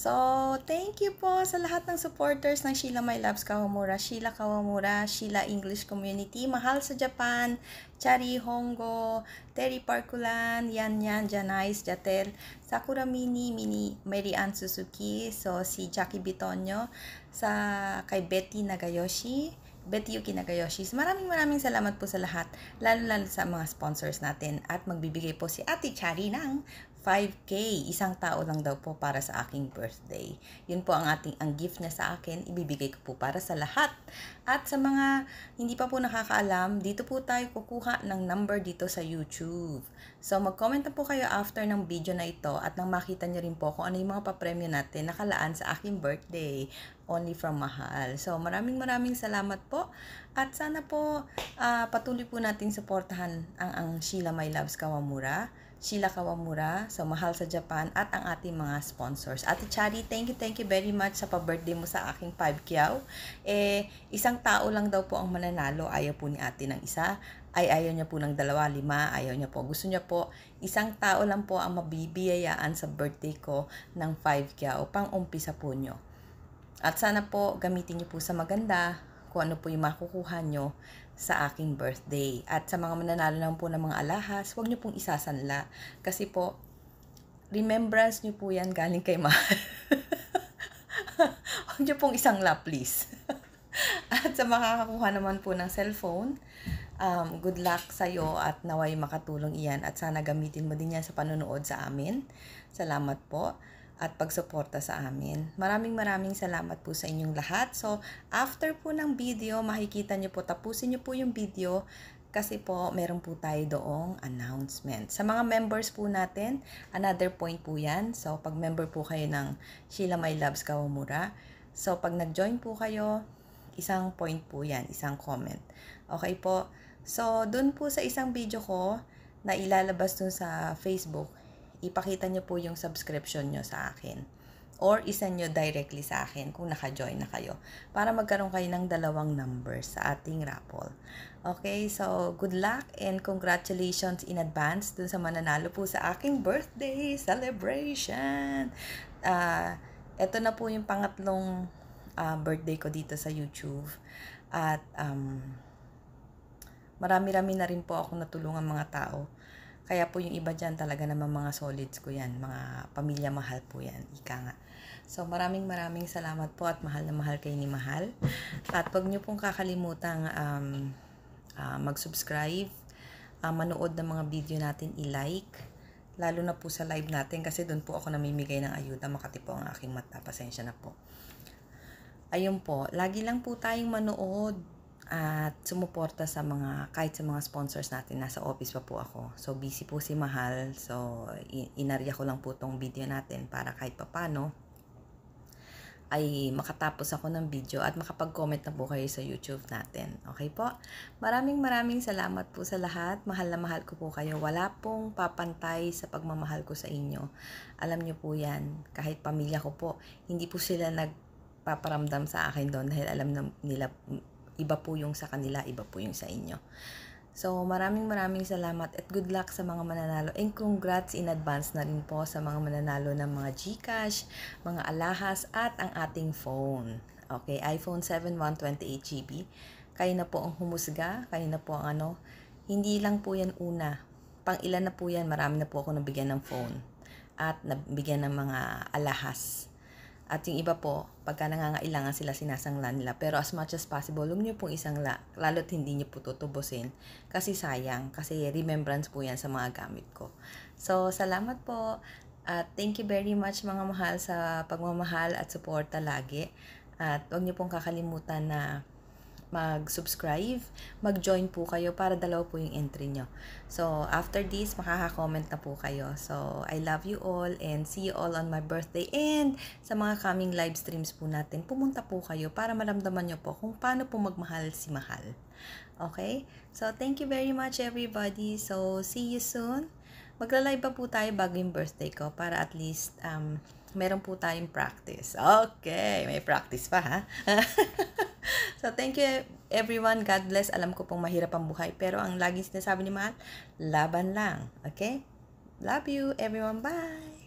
So, thank you po sa lahat ng supporters ng Sheila My Loves Kawamura, Sheila Kawamura, Sheila English Community, Mahal sa Japan, Chari Hongo, Terry Parkulan, Yan, Janice, Jatel, Sakura Mini, Mary Ann Suzuki, so si Jackie Bitonyo, sa kay Betty Nagayoshi, Betty Yuki Nagayoshi. Maraming salamat po sa lahat, lalo sa mga sponsors natin. At magbibigay po si Ate Chari ng 5K, isang tao lang daw po para sa aking birthday. Yun po ang gift niya sa akin, ibibigay ko po para sa lahat. At sa mga hindi pa po nakakaalam, dito po tayo kukuha ng number dito sa YouTube. So mag-comment na po kayo after ng video na ito at nang makita nyo rin po kung ano yung mga papremyo natin nakalaan sa aking birthday. Only from Mahal. So maraming salamat po. At sana po patuloy po natin suportahan ang Sheila My Loves Kawamura, Sheila Kawamura, so Mahal sa Japan, at ang ating mga sponsors. Ate Chari, thank you very much sa pa-birthday mo sa aking 5 kyaw. Isang tao lang daw po ang mananalo. Ayaw po ni ate ng isa. Ayaw niya po ng 2, 5. Ayaw niya po. Gusto niya po, isang tao lang po ang mabibiyayaan sa birthday ko ng 5 kyaw. Pang-umpisa po nyo. At sana po gamitin niyo po sa maganda kung ano po yung makukuha nyo sa aking birthday. At sa mga mananalo naman po ng mga alahas, huwag nyo pong isasanla. Kasi po, remembrance nyo po yan galing kay Mahal. Huwag nyo pong isangla, please. At sa makakakuha naman po ng cellphone, good luck sa'yo at naway makatulong iyan. At sana gamitin mo din yan sa panonood sa amin. Salamat po. At pagsuporta sa amin. Maraming salamat po sa inyong lahat. So, after po ng video, makikita nyo po, tapusin nyo po yung video kasi po, meron po tayo doong announcement. Sa mga members po natin, another point po yan. So, pag member po kayo ng Sheila My Loves Kawamura, so, pag nag-join po kayo, isang point po yan, isang comment. Okay po? So, dun po sa isang video ko na ilalabas dun sa Facebook, ipakita nyo po yung subscription nyo sa akin. Or isend nyo directly sa akin kung naka-join na kayo. Para magkaroon kayo ng 2 numbers sa ating raffle. Okay, so good luck and congratulations in advance dun sa mananalo po sa aking birthday celebration. Ito na po yung pangatlong birthday ko dito sa YouTube. At marami na rin po ako natulungan mga tao. Kaya po yung iba dyan talaga naman mga solids ko yan. Mga pamilya mahal po yan. Ika nga. So maraming salamat po at mahal na mahal kayo ni Mahal. At huwag nyo pong kakalimutang mag-subscribe, manood ng mga video natin, i-like. Lalo na po sa live natin kasi doon po ako namimigay ng ayuda. Makati po ang aking mata. Pasensya na po. Ayun po. Lagi lang po tayong manood at sumuporta sa kahit sa mga sponsors natin. Nasa office pa po ako. So, busy po si Mahal. So, inarya ko lang po tong video natin para kahit papano ay makatapos ako ng video at makapag-comment na po kayo sa YouTube natin. Okay po? Maraming salamat po sa lahat. Mahal na mahal ko po kayo. Wala pong papantay sa pagmamahal ko sa inyo. Alam nyo po yan. Kahit pamilya ko po, hindi po sila nagpaparamdam sa akin doon dahil alam na nila iba po yung sa kanila, iba po yung sa inyo. So, maraming salamat at good luck sa mga mananalo. And congrats in advance na rin po sa mga mananalo ng mga GCash, mga alahas at ang ating phone. Okay, iPhone 7 128GB. Kayo na po ang humusga, kayo na po ang hindi lang po yan una. Pang ilan na po yan, marami na po ako nabigyan ng phone at nabigyan ng mga alahas. At yung iba po, pagka nangangailangan sila, sinasangla nila. Pero as much as possible, huwag nyo pong isangla. Lalo't hindi nyo po tutubusin. Kasi sayang. Kasi remembrance po yan sa mga gamit ko. So, salamat po. At thank you very much mga mahal sa pagmamahal at suporta lagi. At huwag nyo pong kakalimutan na mag-subscribe, mag-join po kayo para 2 po yung entry nyo. So, after this, makaka-comment na po kayo. So, I love you all and see you all on my birthday. And sa mga coming live streams po natin, pumunta po kayo para maramdaman nyo po kung paano po magmahal si Mahal. Okay? So, thank you very much everybody. So, see you soon. Magla-live pa po tayo bago yung birthday ko para at least meron po tayong practice. Okay, may practice pa ha. So, thank you everyone. God bless. Alam ko pong mahirap ang buhay. Pero ang laging sinasabi ni Mahal, laban lang. Okay? Love you everyone. Bye!